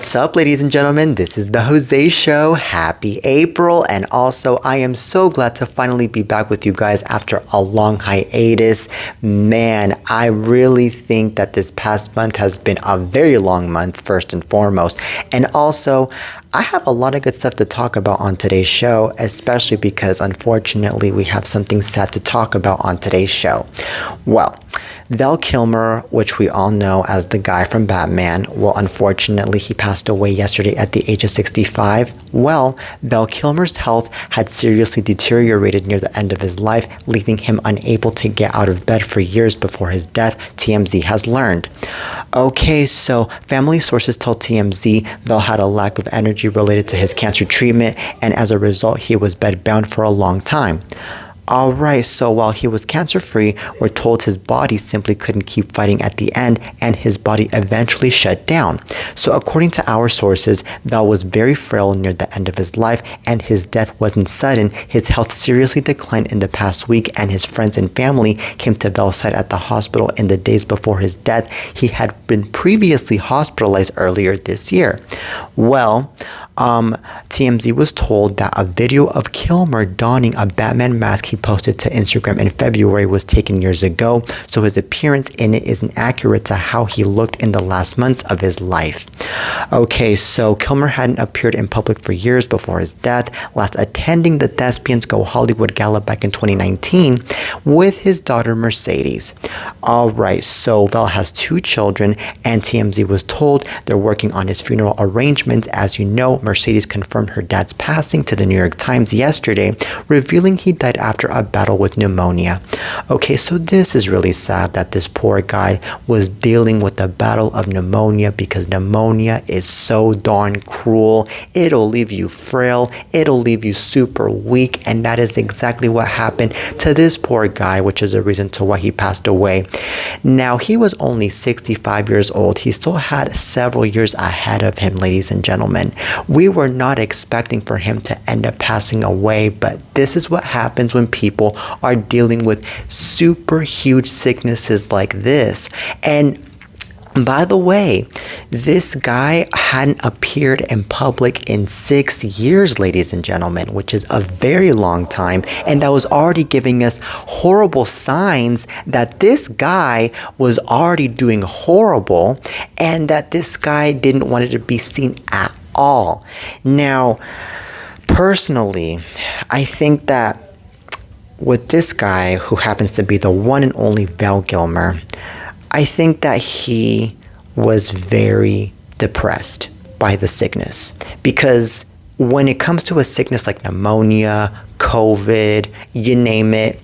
What's up, ladies and gentlemen? This is the Jose Show. Happy April. And also, I am so glad to finally be back with you guys after a long hiatus. Man, I really think that this past month has been a very long month, first and foremost. And also, I have a lot of good stuff to talk about on today's show, especially because unfortunately we have something sad to talk about on today's show. Well, Val Kilmer, which we all know as the guy from Batman, well, unfortunately, he passed away yesterday at the age of 65. Well, Val Kilmer's health had seriously deteriorated near the end of his life, leaving him unable to get out of bed for years before his death, TMZ has learned. Okay, so family sources tell TMZ Val had a lack of energy related to his cancer treatment, and as a result, he was bedbound for a long time. Alright, so while he was cancer-free, we're told his body simply couldn't keep fighting at the end, and his body eventually shut down. So according to our sources, Val was very frail near the end of his life, and his death wasn't sudden. His health seriously declined in the past week, and his friends and family came to Val's side at the hospital in the days before his death. He had been previously hospitalized earlier this year. Well, TMZ was told that a video of Kilmer donning a Batman mask he posted to Instagram in February was taken years ago, so his appearance in it isn't accurate to how he looked in the last months of his life. Okay, so Kilmer hadn't appeared in public for years before his death, last attending the Thespians Go Hollywood Gala back in 2019 with his daughter Mercedes. Alright, so Val has 2 children, and TMZ was told they're working on his funeral arrangements. As you know, Mercedes confirmed her dad's passing to the New York Times yesterday, revealing he died after a battle with pneumonia. Okay, so this is really sad that this poor guy was dealing with the battle of pneumonia, because pneumonia is so darn cruel. It'll leave you frail, it'll leave you super weak, and that is exactly what happened to this poor guy, which is a reason to why he passed away. Now, he was only 65 years old. He still had several years ahead of him, ladies and gentlemen. We were not expecting for him to end up passing away, but this is what happens when people are dealing with super huge sicknesses like this. And by the way, this guy hadn't appeared in public in 6 years, ladies and gentlemen, which is a very long time, and that was already giving us horrible signs that this guy was already doing horrible, and that this guy didn't want it to be seen at all. Now, personally, I think that with this guy, who happens to be the one and only Val Kilmer, I think that he was very depressed by the sickness, because when it comes to a sickness like pneumonia, COVID, you name it,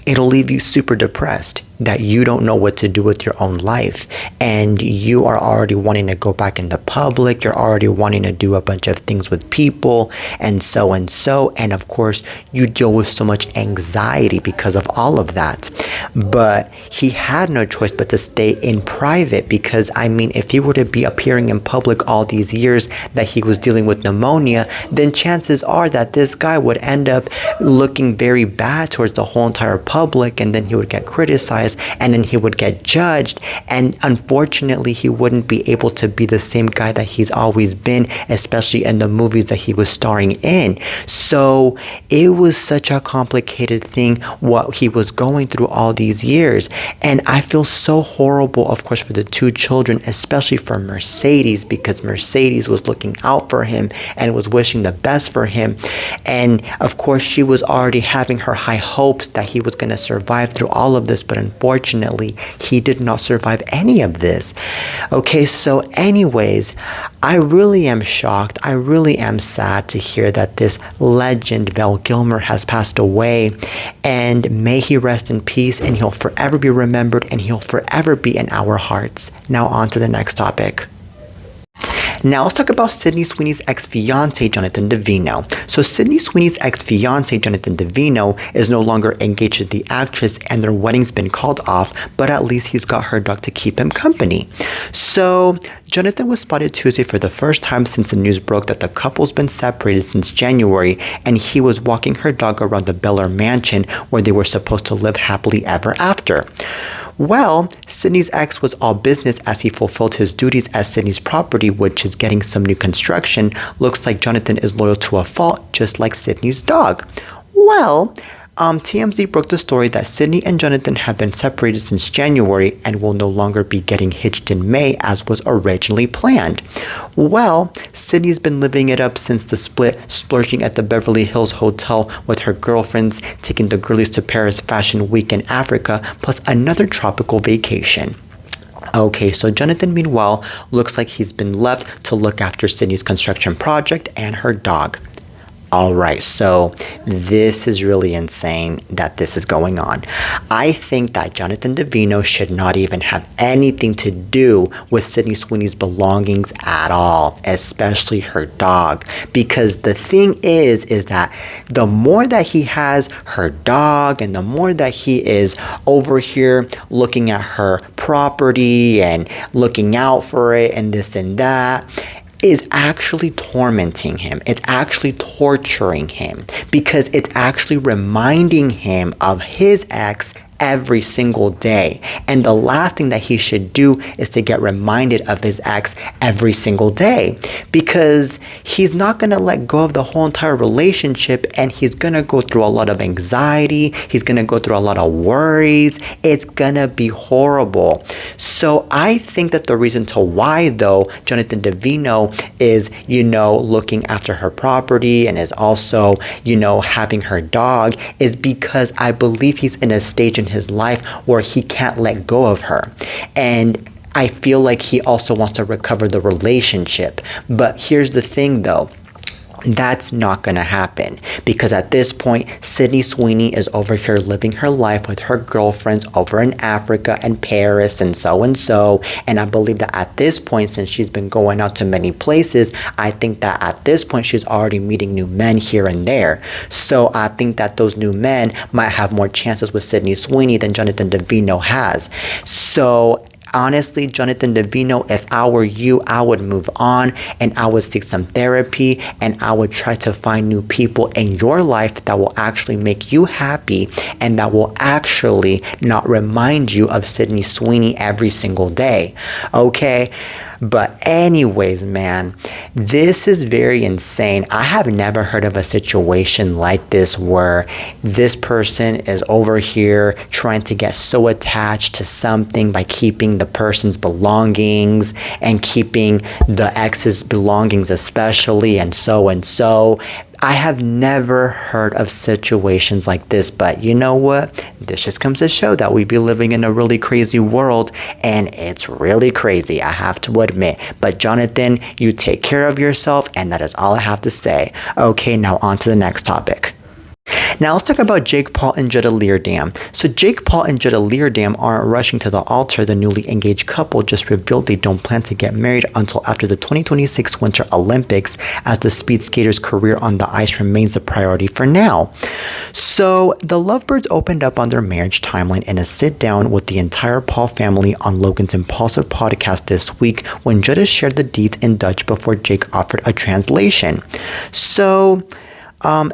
it'll leave you super depressed, that you don't know what to do with your own life, and you are already wanting to go back in the public, you're already wanting to do a bunch of things with people, and so, and of course you deal with so much anxiety because of all of that. But he had no choice but to stay in private, because I mean, if he were to be appearing in public all these years that he was dealing with pneumonia, then chances are that this guy would end up looking very bad towards the whole entire public, and then he would get criticized, and then he would get judged, and unfortunately he wouldn't be able to be the same guy that he's always been, especially in the movies that he was starring in. So it was such a complicated thing what he was going through all these years, and I feel so horrible, of course, for the 2 children, especially for Mercedes, because Mercedes was looking out for him and was wishing the best for him, and of course she was already having her high hopes that he was going to survive through all of this, but unfortunately he did not survive any of this. Okay, so anyways, I really am shocked, I really am sad to hear that this legend Val Kilmer has passed away, and may he rest in peace, and he'll forever be remembered, and he'll forever be in our hearts. Now on to the next topic. Now let's talk about Sydney Sweeney's ex-fiance, Jonathan Davino. So Sydney Sweeney's ex-fiance, Jonathan Davino, is no longer engaged to the actress, and their wedding's been called off, but at least he's got her dog to keep him company. So Jonathan was spotted Tuesday for the first time since the news broke that the couple's been separated since January, and he was walking her dog around the Belair mansion where they were supposed to live happily ever after. Well, Sydney's ex was all business as he fulfilled his duties as Sydney's property, which is getting some new construction. Looks like Jonathan is loyal to a fault, just like Sydney's dog. Well, TMZ broke the story that Sydney and Jonathan have been separated since January and will no longer be getting hitched in May as was originally planned. Well, Sydney's been living it up since the split, splurging at the Beverly Hills Hotel with her girlfriends, taking the girlies to Paris Fashion Week in Africa, plus another tropical vacation. Okay, so Jonathan, meanwhile, looks like he's been left to look after Sydney's construction project and her dog. Alright, so this is really insane that this is going on. I think that Jonathan Davino should not even have anything to do with Sydney Sweeney's belongings at all, especially her dog. Because the thing is that the more that he has her dog and the more that he is over here looking at her property and looking out for it and this and that, is actually tormenting him. It's actually torturing him because it's actually reminding him of his ex every single day. And the last thing that he should do is to get reminded of his ex every single day, because he's not going to let go of the whole entire relationship, and he's going to go through a lot of anxiety. He's going to go through a lot of worries. It's going to be horrible. So I think that the reason to why, though, Jonathan Davino is, looking after her property and is also, having her dog is because I believe he's in a stage in his life where he can't let go of her. And I feel like he also wants to recover the relationship. But here's the thing, though. That's not going to happen, because at this point, Sydney Sweeney is over here living her life with her girlfriends over in Africa and Paris and so. And I believe that at this point, since she's been going out to many places, I think that at this point, she's already meeting new men here and there. So I think that those new men might have more chances with Sydney Sweeney than Jonathan Davino has. So honestly, Jonathan Davino, if I were you, I would move on and I would seek some therapy and I would try to find new people in your life that will actually make you happy and that will actually not remind you of Sydney Sweeney every single day. Okay? But anyways, man, this is very insane. I have never heard of a situation like this where this person is over here trying to get so attached to something by keeping the person's belongings and keeping the ex's belongings especially and so. I have never heard of situations like this, but you know what? This just comes to show that we be living in a really crazy world, and it's really crazy, I have to admit. But Jonathan, you take care of yourself, and that is all I have to say. Okay, now on to the next topic. Now let's talk about Jake Paul and Jutta Leerdam. So Jake Paul and Jutta Leerdam aren't rushing to the altar. The newly engaged couple just revealed they don't plan to get married until after the 2026 Winter Olympics, as the speed skater's career on the ice remains a priority for now. So the lovebirds opened up on their marriage timeline in a sit-down with the entire Paul family on Logan's Impulsive podcast this week, when Jutta shared the deeds in Dutch before Jake offered a translation. So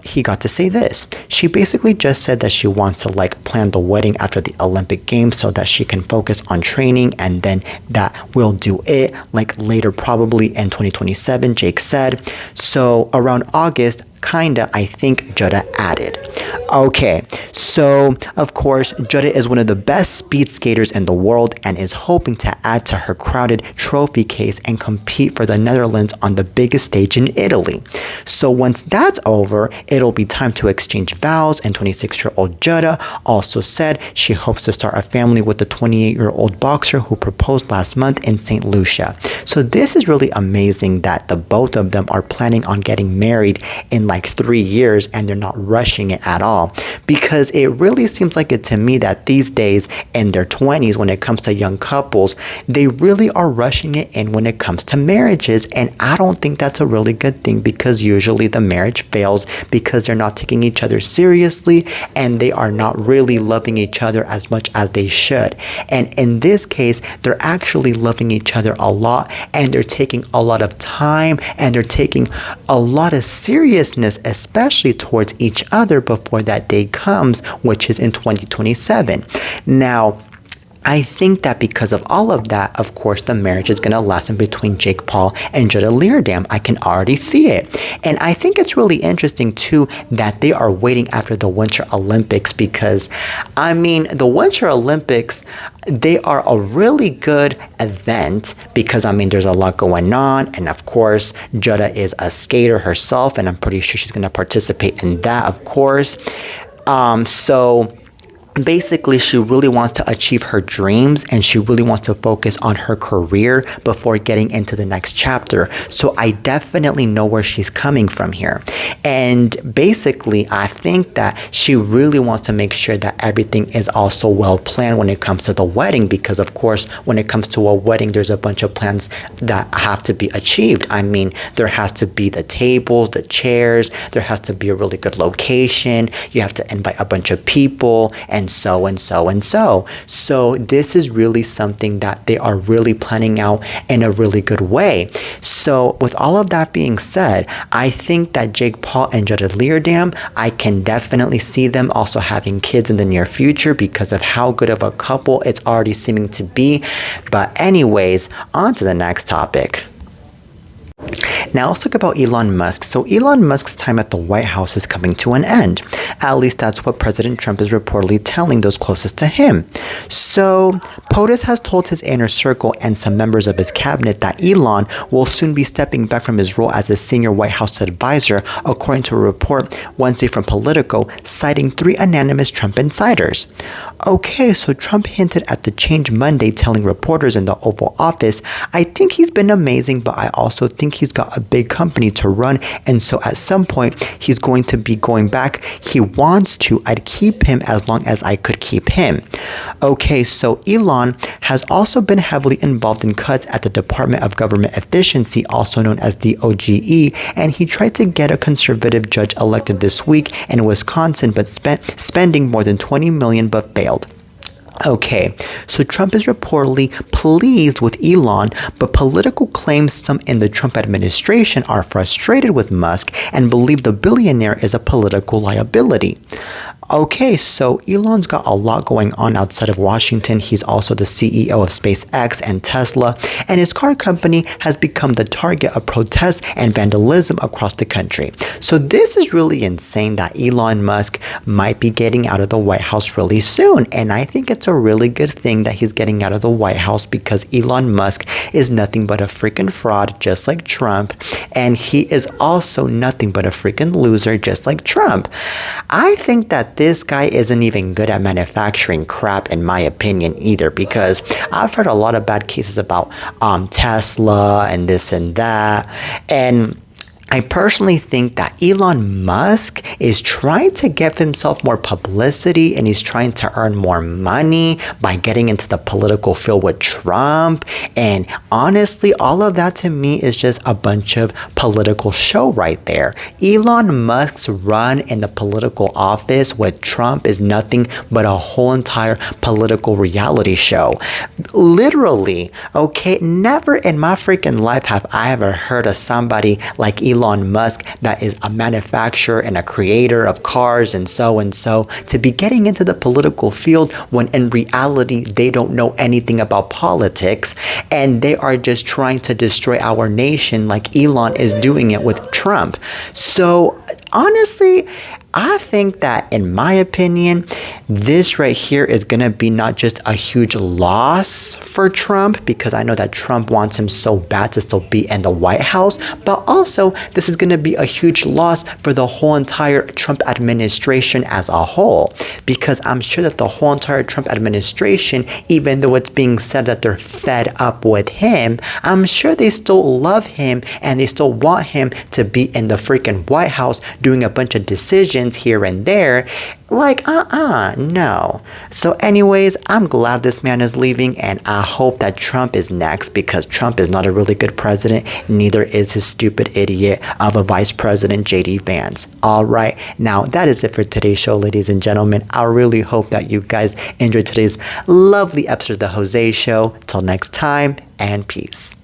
he got to say this. She basically just said that she wants to plan the wedding after the Olympic Games so that she can focus on training, and then that will do it later, probably in 2027, Jake said. So around August, kinda, I think Jutta added. Okay, so of course, Jutta is one of the best speed skaters in the world and is hoping to add to her crowded trophy case and compete for the Netherlands on the biggest stage in Italy. So once that's over, it'll be time to exchange vows, and 26-year-old Jutta also said she hopes to start a family with the 28-year-old boxer who proposed last month in St. Lucia. So this is really amazing that the both of them are planning on getting married in 3 years, and they're not rushing it at all, because it really seems like it to me that these days in their 20s, when it comes to young couples, they really are rushing it in when it comes to marriages. And I don't think that's a really good thing, because usually the marriage fails because they're not taking each other seriously and they are not really loving each other as much as they should. And in this case, they're actually loving each other a lot, and they're taking a lot of time, and they're taking a lot of seriousness, especially towards each other, before that day comes, which is in 2027. Now, I think that because of all of that, of course, the marriage is going to lessen between Jake Paul and Jada Leardam. I can already see it. And I think it's really interesting, too, that they are waiting after the Winter Olympics because, I mean, the Winter Olympics, they are a really good event because, I mean, there's a lot going on. And, of course, Jada is a skater herself, and I'm pretty sure she's going to participate in that, of course. So basically, she really wants to achieve her dreams and she really wants to focus on her career before getting into the next chapter. So I definitely know where she's coming from here. And basically, I think that she really wants to make sure that everything is also well planned when it comes to the wedding because, of course, when it comes to a wedding, there's a bunch of plans that have to be achieved. I mean, there has to be the tables, the chairs, there has to be a really good location, you have to invite a bunch of people, and so and so and so. So this is really something that they are really planning out in a really good way. So with all of that being said, I think that Jake Paul and Jada Leardam, I can definitely see them also having kids in the near future because of how good of a couple it's already seeming to be. But anyways, on to the next topic. Now let's talk about Elon Musk. So Elon Musk's time at the White House is coming to an end. At least that's what President Trump is reportedly telling those closest to him. So POTUS has told his inner circle and some members of his cabinet that Elon will soon be stepping back from his role as a senior White House advisor, according to a report Wednesday from Politico, citing 3 anonymous Trump insiders. Okay, so Trump hinted at the change Monday, telling reporters in the Oval Office, "I think he's been amazing, but I also think he's got a big company to run, and so at some point he's going to be going back. He wants to. I'd keep him as long as I could keep him." Okay, so Elon has also been heavily involved in cuts at the Department of Government Efficiency, also known as DOGE, and he tried to get a conservative judge elected this week in Wisconsin, but spending more than $20 million but failed. Okay, so Trump is reportedly pleased with Elon, but political claims some in the Trump administration are frustrated with Musk and believe the billionaire is a political liability. Okay, so Elon's got a lot going on outside of Washington. He's also the CEO of SpaceX and Tesla, and his car company has become the target of protests and vandalism across the country. So this is really insane that Elon Musk might be getting out of the White House really soon, and I think it's a really good thing that he's getting out of the White House because Elon Musk is nothing but a freaking fraud, just like Trump, and he is also nothing but a freaking loser, just like Trump. I think that this guy isn't even good at manufacturing crap, in my opinion, either, because I've heard a lot of bad cases about Tesla and this and that, and I personally think that Elon Musk is trying to give himself more publicity and he's trying to earn more money by getting into the political field with Trump. And honestly, all of that to me is just a bunch of political show right there. Elon Musk's run in the political office with Trump is nothing but a whole entire political reality show. Literally, okay, never in my freaking life have I ever heard of somebody like Elon Musk that is a manufacturer and a creator of cars and so to be getting into the political field when in reality they don't know anything about politics and they are just trying to destroy our nation like Elon is doing it with Trump. So honestly, I think that, in my opinion, this right here is going to be not just a huge loss for Trump, because I know that Trump wants him so bad to still be in the White House, but also this is going to be a huge loss for the whole entire Trump administration as a whole, because I'm sure that the whole entire Trump administration, even though it's being said that they're fed up with him, I'm sure they still love him and they still want him to be in the freaking White House doing a bunch of decisions here and there. Like, no. So anyways, I'm glad this man is leaving and I hope that Trump is next, because Trump is not a really good president. Neither is his stupid idiot of a vice president, JD Vance. All right. Now, that is it for today's show, ladies and gentlemen. I really hope that you guys enjoyed today's lovely episode of The Jose Show. Till next time, and peace.